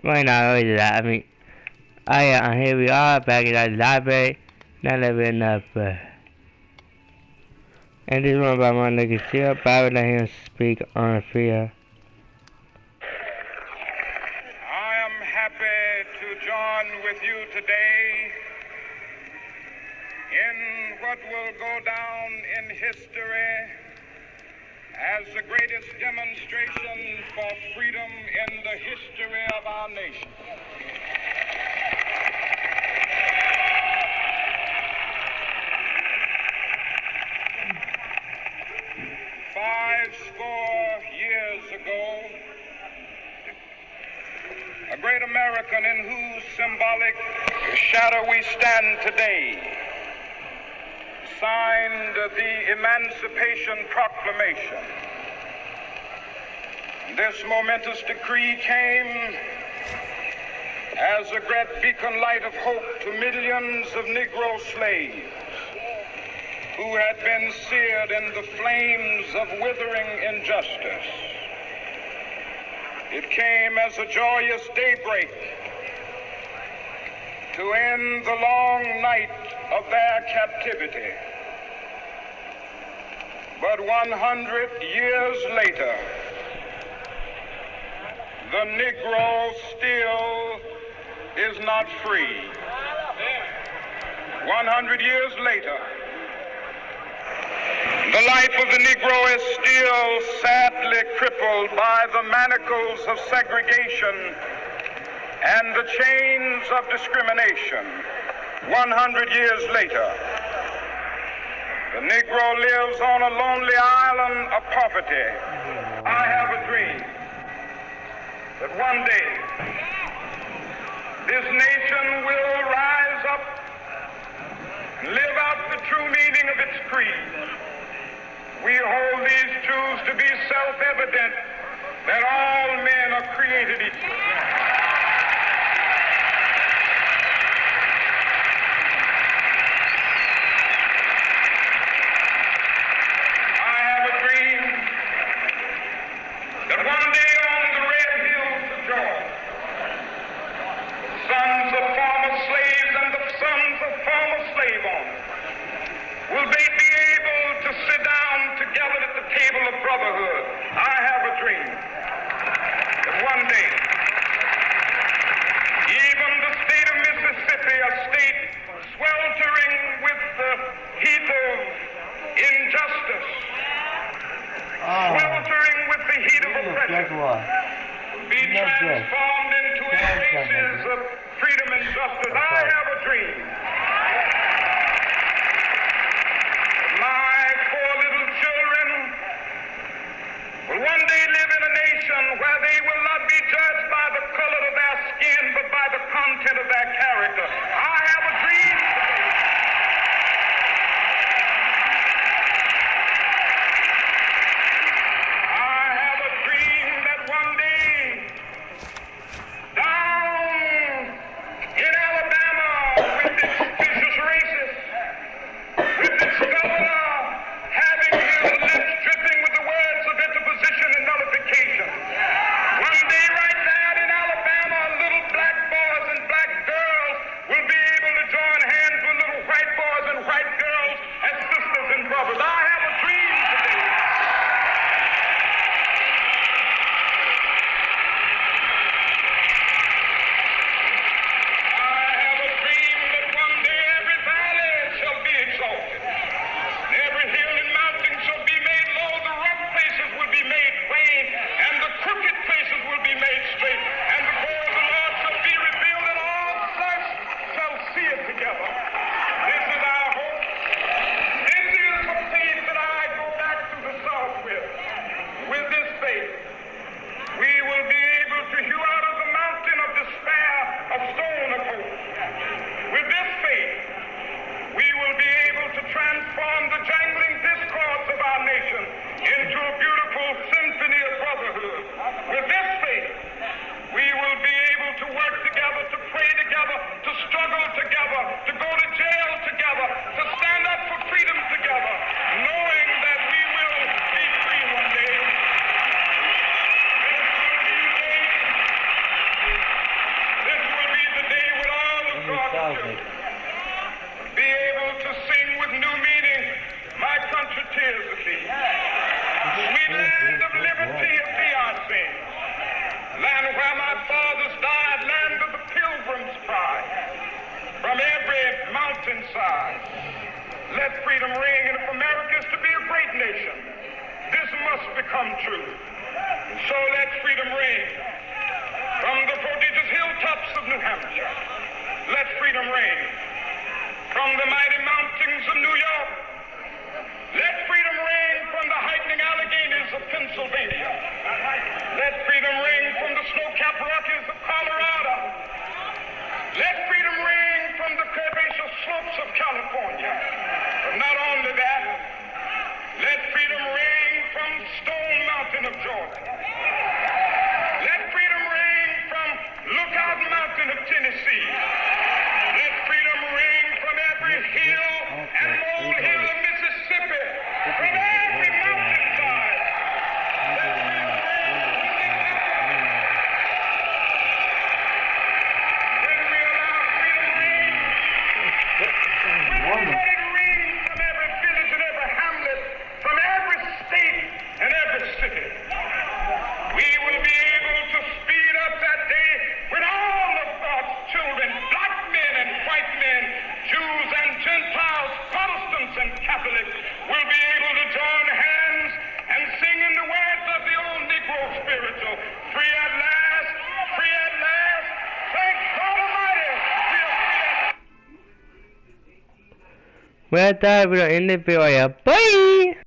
Right now, I mean, here we are back at the library. Now that we're enough. And this one by my nigga Seal, but I would let him speak on fear. I am happy to join with you today in what will go down in history as the greatest demonstration for freedom in the history of our nation. Years ago, a great American in whose symbolic shadow we stand today signed the Emancipation Proclamation. This momentous decree came as a great beacon light of hope to millions of Negro slaves who had been seared in the flames of withering injustice. It came as a joyous daybreak to end the long night of their captivity. But 100 years later, the Negro still is not free. 100 years later, the life of the Negro is still sadly crippled by the manacles of segregation and the chains of discrimination. 100 years later, the Negro lives on a lonely island of poverty. I have a dream that one day this nation will rise up and live out the true meaning of its creed. We hold these truths to be self-evident, that all men are created equal. I have a dream that one day on the red hills of Georgia, the sons of former slaves and the sons of former slave owners will they be able to sit down together at the table of brotherhood. I have a dream that one day, even the state of Mississippi, a state sweltering with the heat of injustice, sweltering with the heat of oppression, will be transformed into oases of freedom and justice. I have a dream. Will one day live in a nation where they will not be judged by the color of their skin, but by the content of their character. I have a dream. I have a dream that one day, down in Alabama, with its vicious racists, with its governor having his lips dripping with the words of interposition and nullification, one let freedom ring, and if America is to be a great nation, this must become true. So let freedom ring from the prodigious hilltops of New Hampshire. Let freedom ring from the mighty mountains of New York. Let freedom ring from the heightening Alleghenies of Pennsylvania. Let freedom ring from the snow-capped Rockies of Colorado. Let freedom ring from the curvaceous slopes of California. But not only that, let freedom ring from Stone Mountain of Georgia. Let freedom ring from Lookout Mountain of Tennessee. Let freedom ring from every hill and molehill of Mississippi, from every mountainside. Let freedom ring. When we allow freedom ring, when we let it ring from every village and every hamlet, from every state and every city, we will be able to speed up that day when all of God's children, black men and white men, Jews and Gentiles, Protestants and Catholics, will be able to join hands and sing in the words of the old Negro spiritual, free at last, free at last, thank God Almighty, we are free at last. Well, time for the end of the video. Bye!